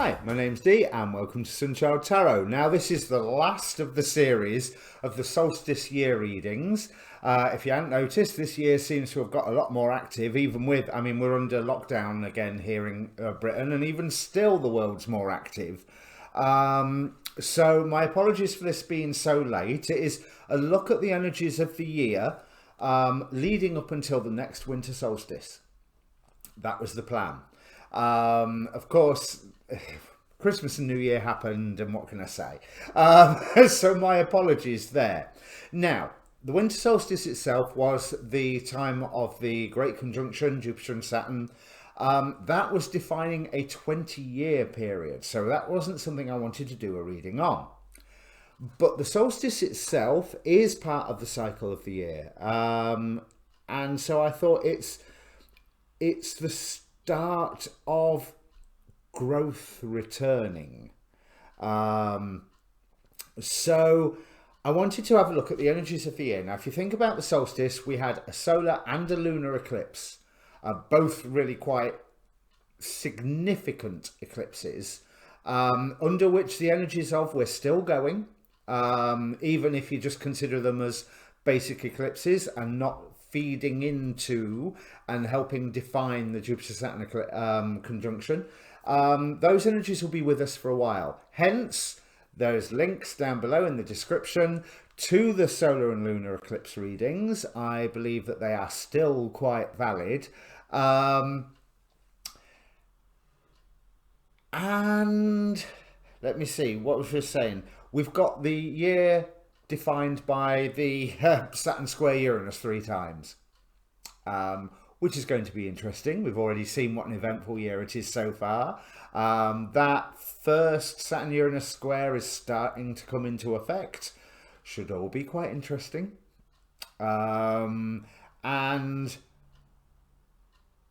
Hi, my name's Dee and welcome to Sunchild Tarot. Now this is the last of the series of the Solstice Year readings. If you haven't noticed, this year seems to have got a lot more active, even with, we're under lockdown again here in Britain, and even still the world's more active. So my apologies for this being so late. It is a look at the energies of the year leading up until the next winter solstice. That was the plan. Of course, Christmas and New Year happened, and what can I say? So my apologies there. Now, the winter solstice itself was the time of the Great Conjunction, Jupiter and Saturn. That was defining a 20-year period, so that wasn't something I wanted to do a reading on. But the solstice itself is part of the cycle of the year, and so I thought it's the start of growth returning. So I wanted to have a look at the energies of the year. Now, if you think about the solstice, we had a solar and a lunar eclipse, both really quite significant eclipses, under which the energies of we're still going, even if you just consider them as basic eclipses and not feeding into and helping define the Jupiter Saturn conjunction. Those energies will be with us for a while. Hence, there's links down below in the description to the solar and lunar eclipse readings. I believe that they are still quite valid. And let me see, what was we saying? We've got the year defined by the Saturn square Uranus 3 times, which is going to be interesting. We've already seen what an eventful year it is so far. That first Saturn Uranus square is starting to come into effect. Should all be quite interesting. And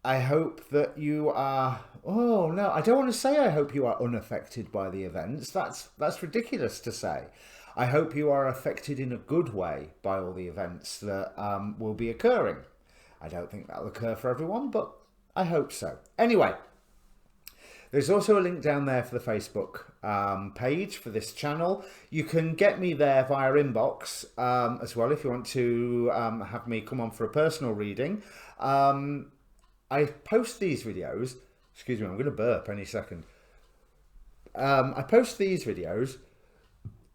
I hope that you are, oh no, I don't want to say I hope you are unaffected by the events. That's ridiculous to say. I hope you are affected in a good way by all the events that will be occurring. I don't think that'll occur for everyone, but I hope so. Anyway, there's also a link down there for the Facebook page for this channel. You can get me there via inbox as well if you want to have me come on for a personal reading. I post these videos, excuse me, I'm going to burp any second. I post these videos.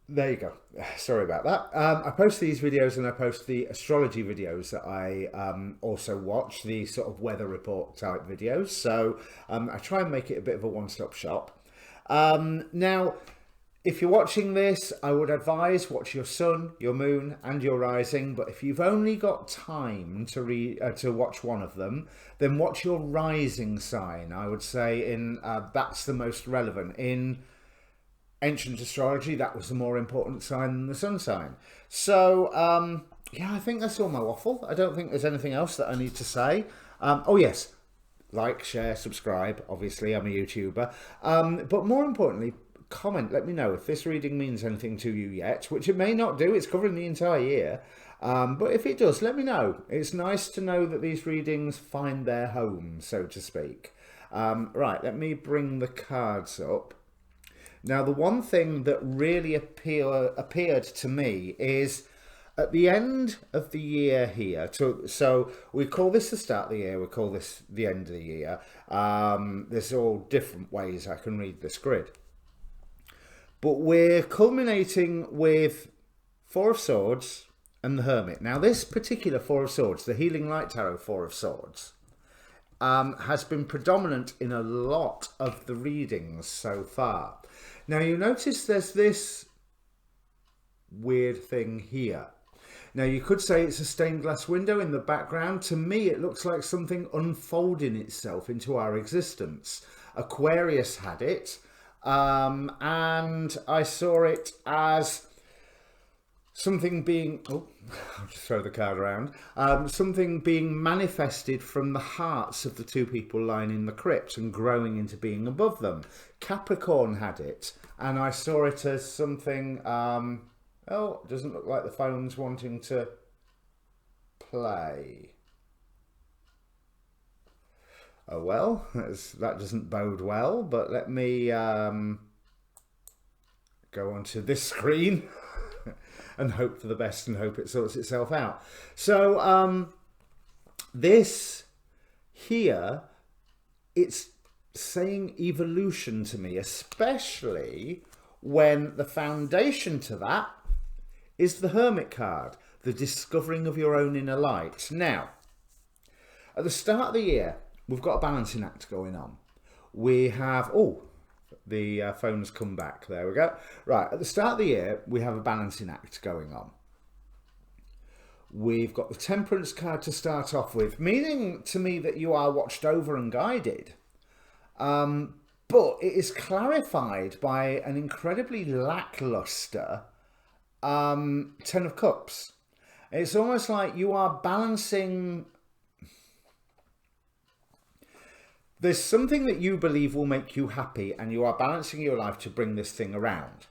There you go. Sorry about that. I post these videos and I post the astrology videos that I also watch, the sort of weather report type videos. So I try and make it a bit of a one-stop shop. Now, if you're watching this, I would advise watch your sun, your moon and your rising. But if you've only got time to watch one of them, then watch your rising sign. I would say that's the most relevant. In ancient astrology, that was the more important sign than the sun sign. So, yeah, I think that's all my waffle. I don't think there's anything else that I need to say. Oh, yes, like, share, subscribe. Obviously, I'm a YouTuber. But more importantly, comment. Let me know if this reading means anything to you yet, which it may not do. It's covering the entire year. But if it does, let me know. It's nice to know that these readings find their home, so to speak. Right, let me bring the cards up. Now, the one thing that really appeared to me is at the end of the year here, so we call this the start of the year, we call this the end of the year. There's all different ways I can read this grid. But we're culminating with Four of Swords and the Hermit. Now, this particular Four of Swords, the Healing Light Tarot Four of Swords, has been predominant in a lot of the readings so far. Now, you notice there's this weird thing here. Now, you could say it's a stained glass window in the background. To me, it looks like something unfolding itself into our existence. Aquarius had it, and I saw it as something being, oh, I'll just throw the card around, something being manifested from the hearts of the two people lying in the crypt and growing into being above them. Capricorn had it, and I saw it as something, oh, it doesn't look like the phone's wanting to play. Oh well, that doesn't bode well, but let me go onto this screen and hope for the best and hope it sorts itself out. So this here, it's saying evolution to me, especially when the foundation to that is the Hermit card, the discovering of your own inner light. Now, at the start of the year, we've got a balancing act going on. We have, oh, the phone's come back. There we go. Right, at the start of the year, we have a balancing act going on. We've got the Temperance card to start off with, meaning to me that you are watched over and guided. But it is clarified by an incredibly lackluster Ten of Cups. It's almost like you are balancing. There's something that you believe will make you happy, and you are balancing your life to bring this thing around.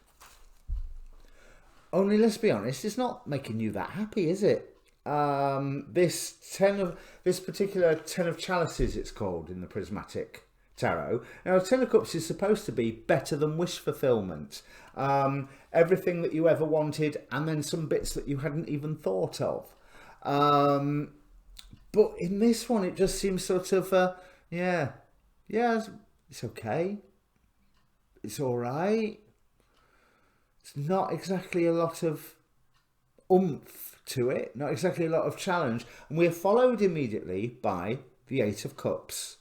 Only, let's be honest, it's not making you that happy, is it? This particular Ten of Chalices, it's called in the Prismatic Tarot. Now, Ten of Cups is supposed to be better than wish fulfillment. Everything that you ever wanted, and then some bits that you hadn't even thought of. But in this one, it just seems sort of, yeah, it's okay. It's all right. It's not exactly a lot of oomph to it, not exactly a lot of challenge. And we're followed immediately by the Eight of Cups,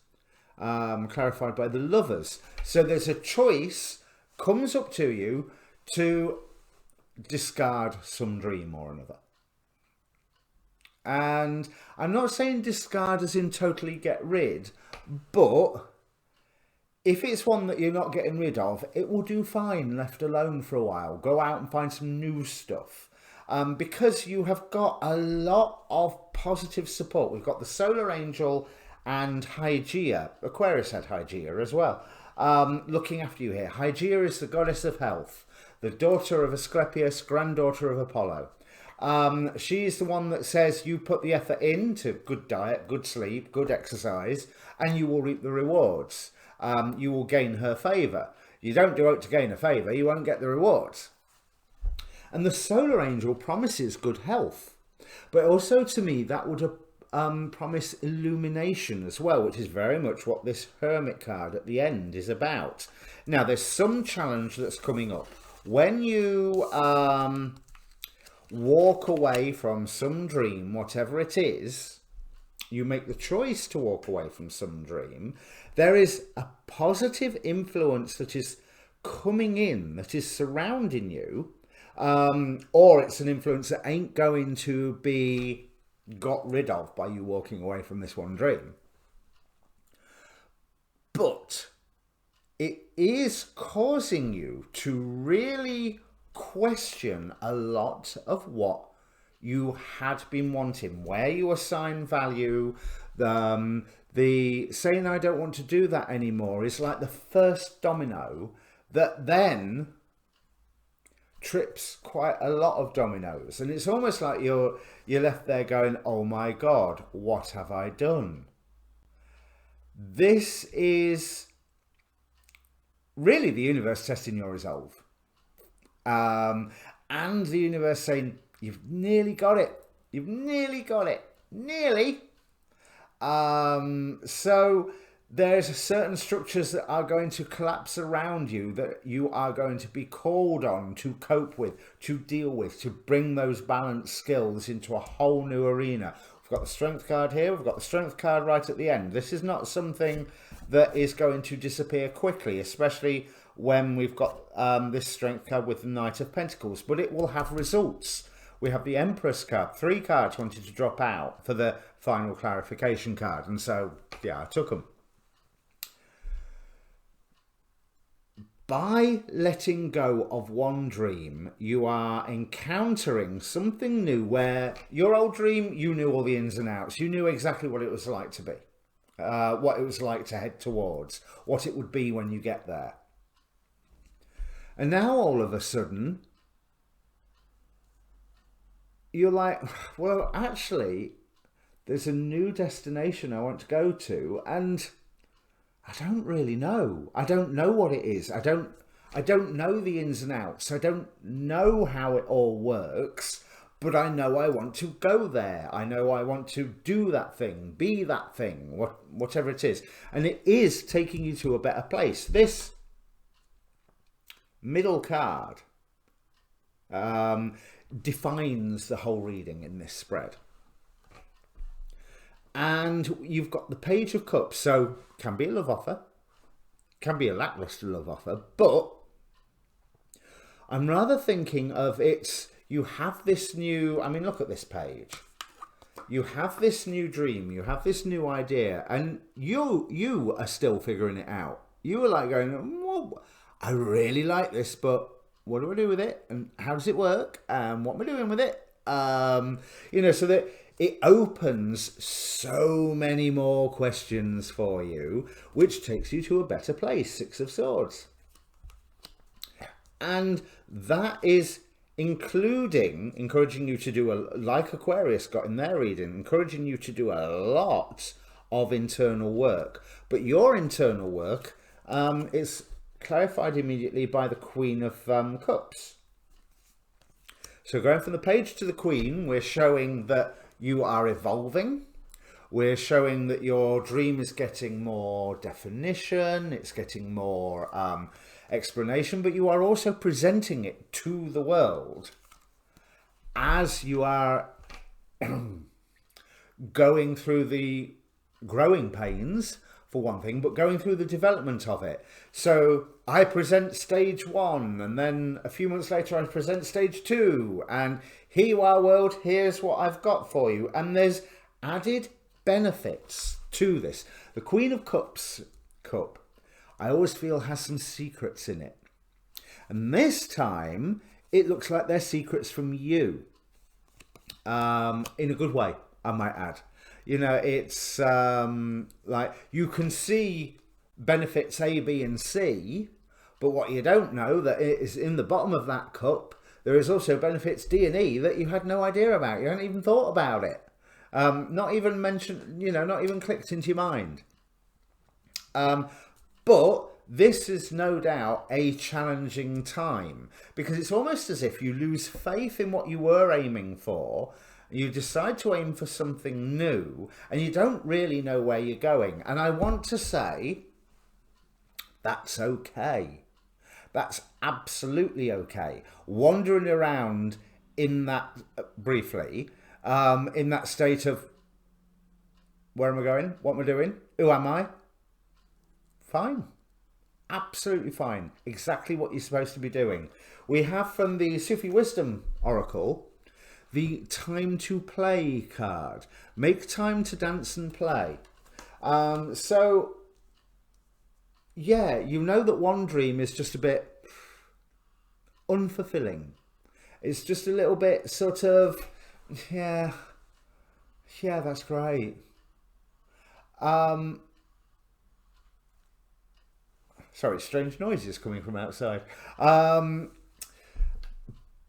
clarified by the Lovers. So there's a choice comes up to you to discard some dream or another. And I'm not saying discard as in totally get rid, but if it's one that you're not getting rid of, it will do fine left alone for a while. Go out and find some new stuff. Because you have got a lot of positive support. We've got the Solar Angel and Hygeia. Aquarius had Hygeia as well. Looking after you here. Hygeia is the goddess of health, the daughter of Asclepius, granddaughter of Apollo. She's the one that says you put the effort into good diet, good sleep, good exercise, and you will reap the rewards. You will gain her favour. You don't do it to gain a favour, you won't get the rewards. And the Solar Angel promises good health. But also to me, that would promise illumination as well, which is very much what this Hermit card at the end is about. Now, there's some challenge that's coming up. When you walk away from some dream, whatever it is, you make the choice to walk away from some dream, there is a positive influence that is coming in, that is surrounding you, or it's an influence that ain't going to be got rid of by you walking away from this one dream. But it is causing you to really question a lot of what you had been wanting, where you assign value. The saying I don't want to do that anymore is like the first domino that then trips quite a lot of dominoes, and it's almost like you're left there going, oh my god, what have I done? This is really the universe testing your resolve, and the universe saying you've nearly got it, nearly. So there's certain structures that are going to collapse around you, that you are going to be called on to cope with, to deal with, to bring those balanced skills into a whole new arena. We've got the Strength card here, we've got the Strength card right at the end. This is not something that is going to disappear quickly, especially when we've got this Strength card with the Knight of Pentacles, but it will have results. We have the Empress card, 3 cards wanted to drop out for the final clarification card, and so yeah, I took them. By letting go of one dream, you are encountering something new, where your old dream, you knew all the ins and outs. You knew exactly what it was like to be, what it was like to head towards, what it would be when you get there. And now all of a sudden, you're like, well, actually, there's a new destination I want to go to, and I don't really know. I don't know what it is. I don't know the ins and outs. I don't know how it all works, but I know I want to go there. I know I want to do that thing, be that thing, whatever it is. And it is taking you to a better place. This middle card defines the whole reading in this spread. And you've got the Page of Cups, so can be a love offer, can be a lackluster love offer, but I'm rather thinking of you have this new, I mean, look at this page. You have this new dream, you have this new idea, and you are still figuring it out. You are like going, well, I really like this, but what do I do with it? And how does it work? And what am I doing with it? You know, so that it opens so many more questions for you, which takes you to a better place. Six of Swords. And that is encouraging you to do, like Aquarius got in their reading, encouraging you to do a lot of internal work. But your internal work is clarified immediately by the Queen of Cups. So going from the Page to the Queen, we're showing that you are evolving. We're showing that your dream is getting more definition, it's getting more explanation, but you are also presenting it to the world as you are going through the growing pains, for one thing, but going through the development of it. So I present stage 1, and then a few months later I present stage 2, and here you are, world, here's what I've got for you. And there's added benefits to this. The Queen of Cups cup, I always feel, has some secrets in it. And this time, it looks like they're secrets from you. In a good way, I might add. You know, it's like you can see benefits A, B, and C, but what you don't know that is in the bottom of that cup, there is also benefits D and E that you had no idea about. You hadn't even thought about it. Not even mentioned, you know, not even clicked into your mind. But this is no doubt a challenging time, because it's almost as if you lose faith in what you were aiming for. You decide to aim for something new, and you don't really know where you're going. And I want to say, that's okay. That's absolutely okay. Wandering around in that, briefly, in that state of, where am I going? What am I doing? Who am I? Fine. Absolutely fine. Exactly what you're supposed to be doing. We have from the Sufi Wisdom Oracle, the Time to Play card. Make time to dance and play. So, yeah, you know that one dream is just a bit unfulfilling. It's just a little bit sort of, yeah, that's great. Sorry, strange noises coming from outside.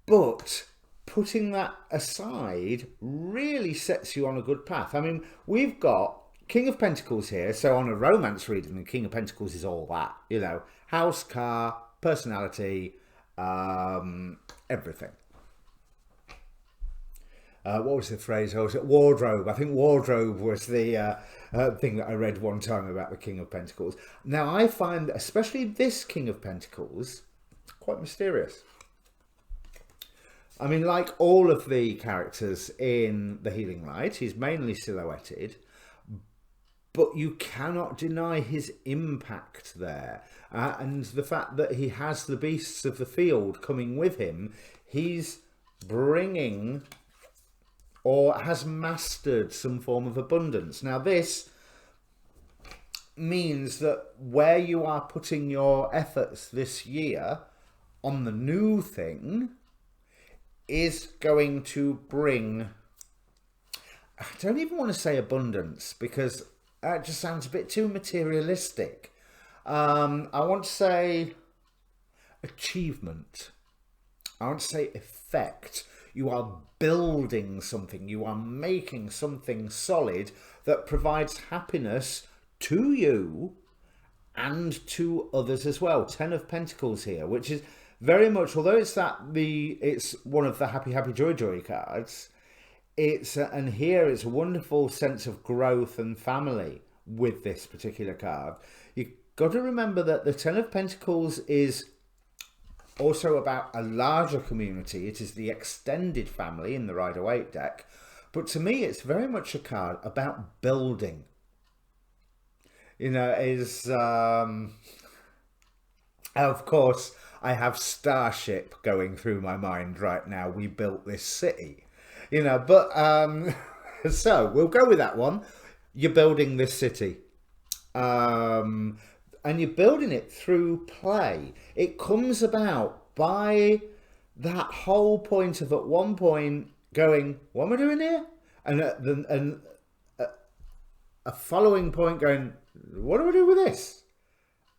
But putting that aside really sets you on a good path. I mean, we've got King of Pentacles here. So on a romance reading, the King of Pentacles is all that, you know, house, car, personality, everything. What was the phrase? Oh, was it wardrobe? I think wardrobe was the thing that I read one time about the King of Pentacles. Now, I find that especially this King of Pentacles quite mysterious. I mean, like all of the characters in The Healing Light, he's mainly silhouetted, but you cannot deny his impact there. And the fact that he has the beasts of the field coming with him, he's bringing or has mastered some form of abundance. Now, this means that where you are putting your efforts this year on the new thing is going to bring, I don't even want to say abundance, because that just sounds a bit too materialistic. I want to say achievement. I want to say effect. You are building something. You are making something solid that provides happiness to you and two others as well. 10 of Pentacles here, which is very much, although it's one of the happy joy cards, and here it's a wonderful sense of growth and family with this particular card. You've got to remember that the 10 of Pentacles is also about a larger community. It is the extended family in the Rider-Waite deck. But to me, it's very much a card about building. Of course, I have Starship going through my mind right now. We built this city, but so we'll go with that one. You're building this city, and you're building it through play. It comes about by that whole point of at one point going, what am I doing here? And a following point going, what do I do with this?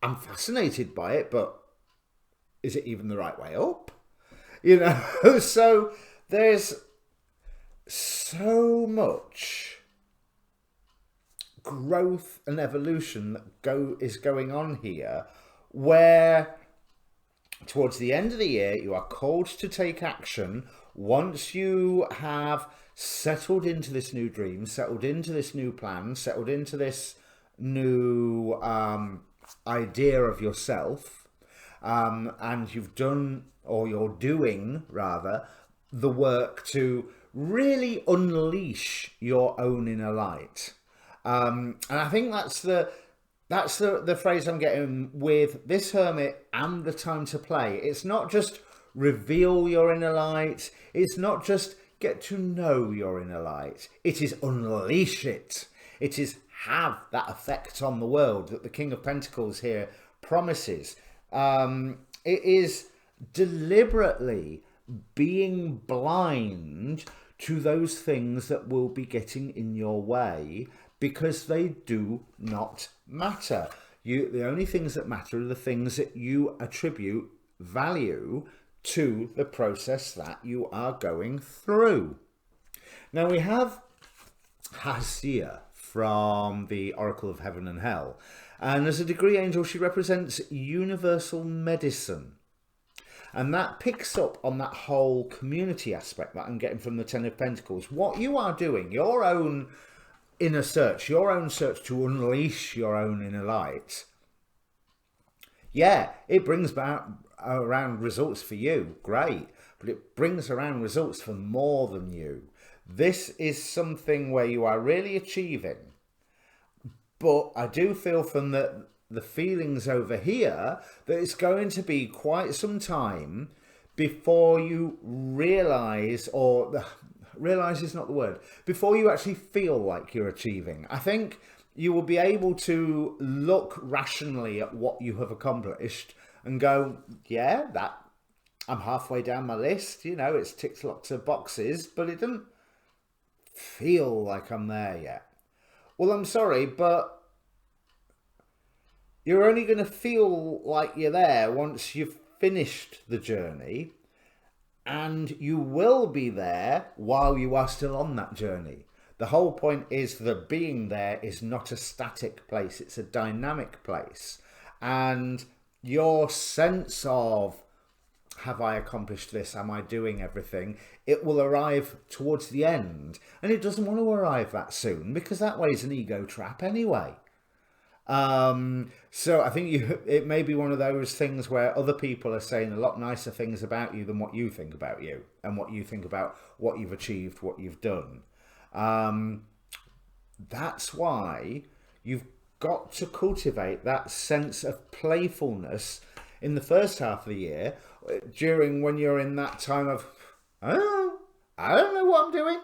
I'm fascinated by it, but is it even the right way up? So there's so much growth and evolution that is going on here, where towards the end of the year, you are called to take action once you have settled into this new dream, settled into this new plan, settled into this new idea of yourself, and you've done, or you're doing rather, the work to really unleash your own inner light. And I think that's the phrase I'm getting with this Hermit and the time to play. It's not just reveal your inner light. It's not just get to know your inner light. It is unleash it. It is have that effect on the world that the King of Pentacles here promises. It is deliberately being blind to those things that will be getting in your way, because they do not matter. The only things that matter are the things that you attribute value to the process that you are going through. Now we have Hasia from the Oracle of Heaven and Hell, and as a degree angel she represents universal medicine, and that picks up on that whole community aspect that I'm getting from the Ten of Pentacles. What you are doing, your own inner search, your own search to unleash your own inner light, yeah, it brings around results for you, great, but it brings around results for more than you. This is something where you are really achieving, but I do feel from the feelings over here that it's going to be quite some time before you realize, or realize is not the word, before you actually feel like you're achieving. I think you will be able to look rationally at what you have accomplished and go, yeah, that I'm halfway down my list, it's ticked lots of boxes, but it doesn't feel like I'm there yet. Well, I'm sorry, but you're only going to feel like you're there once you've finished the journey, and you will be there while you are still on that journey. The whole point is that being there is not a static place, it's a dynamic place. And your sense of, have I accomplished this? Am I doing everything? It will arrive towards the end. And it doesn't want to arrive that soon, because that way is an ego trap anyway. So I think it may be one of those things where other people are saying a lot nicer things about you than what you think about you, and what you think about what you've achieved, what you've done. That's why you've got to cultivate that sense of playfulness in the first half of the year, when you're in that time of, I don't know what I'm doing.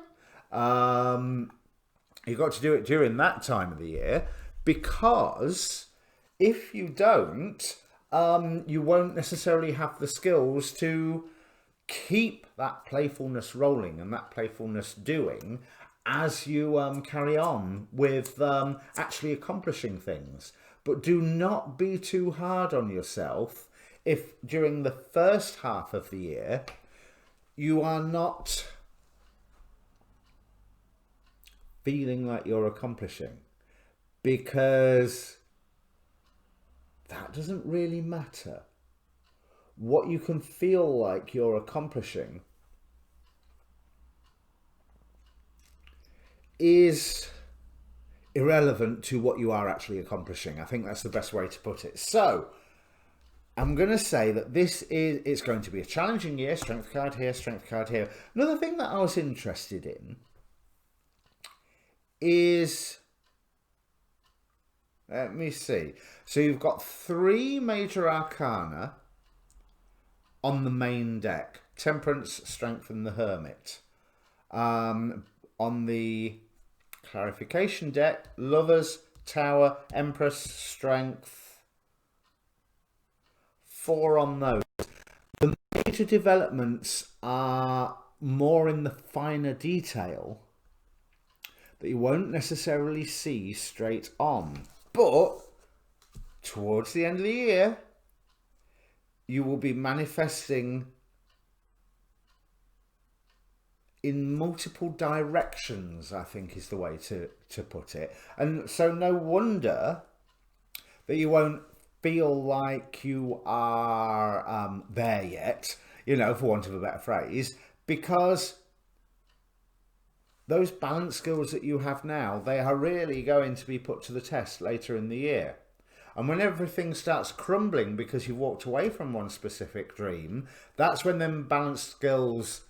You've got to do it during that time of the year, because if you don't, you won't necessarily have the skills to keep that playfulness rolling and that playfulness doing as you carry on with actually accomplishing things. But do not be too hard on yourself if during the first half of the year you are not feeling like you're accomplishing, because that doesn't really matter. What you can feel like you're accomplishing is irrelevant to what you are actually accomplishing. I think that's the best way to put it. So I'm going to say that it's going to be a challenging year. Strength card here, strength card here. Another thing that I was interested in is, let me see. So you've got 3 major arcana on the main deck. Temperance, Strength, and the Hermit. On the clarification deck, Lovers, Tower, Empress, Strength. 4 on those. The major developments are more in the finer detail that you won't necessarily see straight on. But towards the end of the year, you will be manifesting in multiple directions, I think is the way to put it. And so no wonder that you won't feel like you are there yet, you know, for want of a better phrase, because those balance skills that you have now, they are really going to be put to the test later in the year. And when everything starts crumbling because you walked away from one specific dream, that's when them balance skills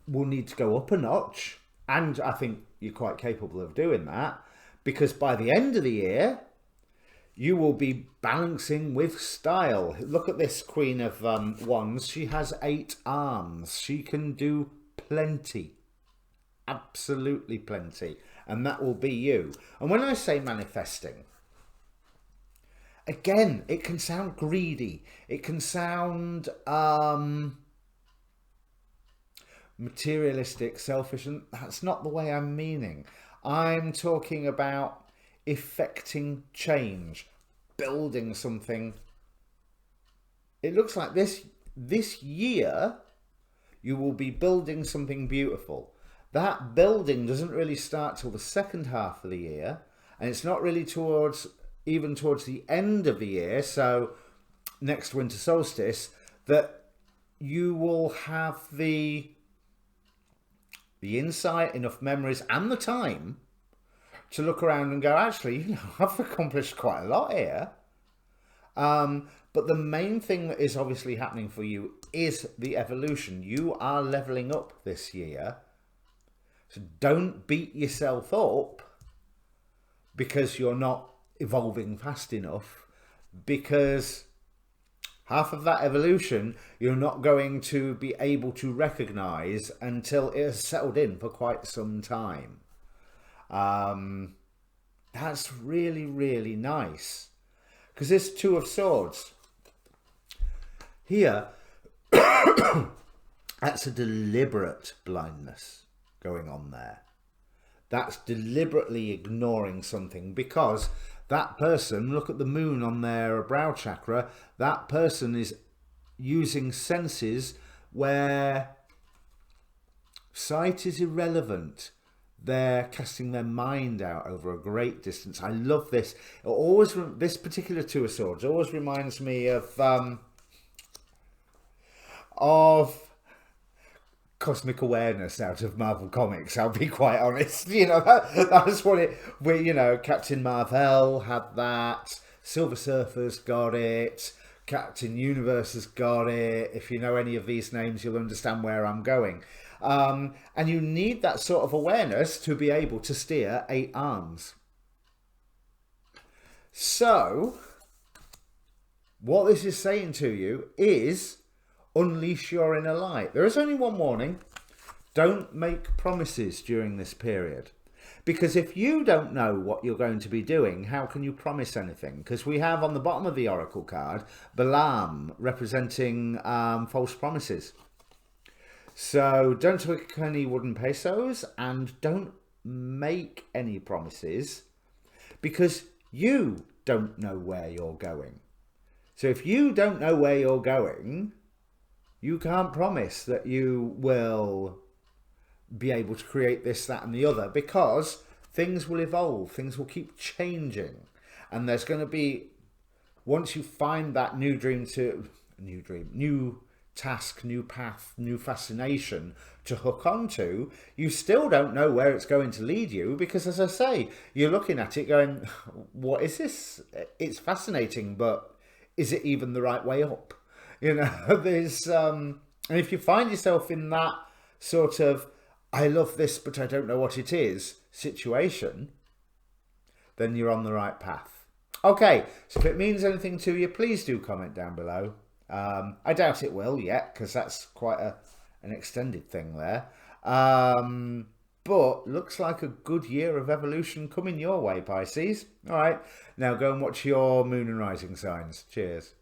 will need to go up a notch. And I think you're quite capable of doing that, because by the end of the year, you will be balancing with style. Look at this Queen of Wands. She has 8 arms. She can do plenty. Absolutely plenty. And that will be you. And when I say manifesting, again, it can sound greedy. It can sound materialistic, selfish, and that's not the way I'm meaning. I'm talking about effecting change, building something. It looks like this year you will be building something beautiful. That building doesn't really start till the second half of the year, and it's not really even towards the end of the year, so next winter solstice, that you will have the insight, enough memories, and the time to look around and go, actually, you know, I've accomplished quite a lot here. But the main thing that is obviously happening for you is the evolution. You are leveling up this year. So don't beat yourself up because you're not evolving fast enough, because half of that evolution you're not going to be able to recognize until it has settled in for quite some time. That's really, really nice, because this 2 of Swords here, that's a deliberate blindness going on there. That's deliberately ignoring something, because that person, look at the moon on their brow chakra, that person is using senses where sight is irrelevant. They're casting their mind out over a great distance. I love this. It always, this particular 2 of Swords always reminds me of cosmic awareness out of Marvel Comics. I'll be quite honest. You know, that's what it. You know, Captain Marvel had that. Silver Surfer's got it. Captain Universe has got it. If you know any of these names, you'll understand where I'm going. And you need that sort of awareness to be able to steer 8 arms. So, what this is saying to you is unleash your inner light. There is only one warning. Don't make promises during this period. Because if you don't know what you're going to be doing, how can you promise anything? Because we have on the bottom of the Oracle card, Balaam representing false promises. So don't take any wooden pesos and don't make any promises, because you don't know where you're going. So if you don't know where you're going, you can't promise that you will be able to create this, that, and the other, because things will evolve, things will keep changing, and there's going to be once you find that new task, new path, new fascination to hook onto, you still don't know where it's going to lead you, because, as I say, you're looking at it going, what is this? It's fascinating, but is it even the right way up? You know, there's and if you find yourself in that sort of I love this but I don't know what it is situation, then you're on the right path. Okay, so if it means anything to you, please do comment down below. I doubt it will yet, because that's quite an extended thing there. But looks like a good year of evolution coming your way, Pisces. All right, now go and watch your moon and rising signs. Cheers.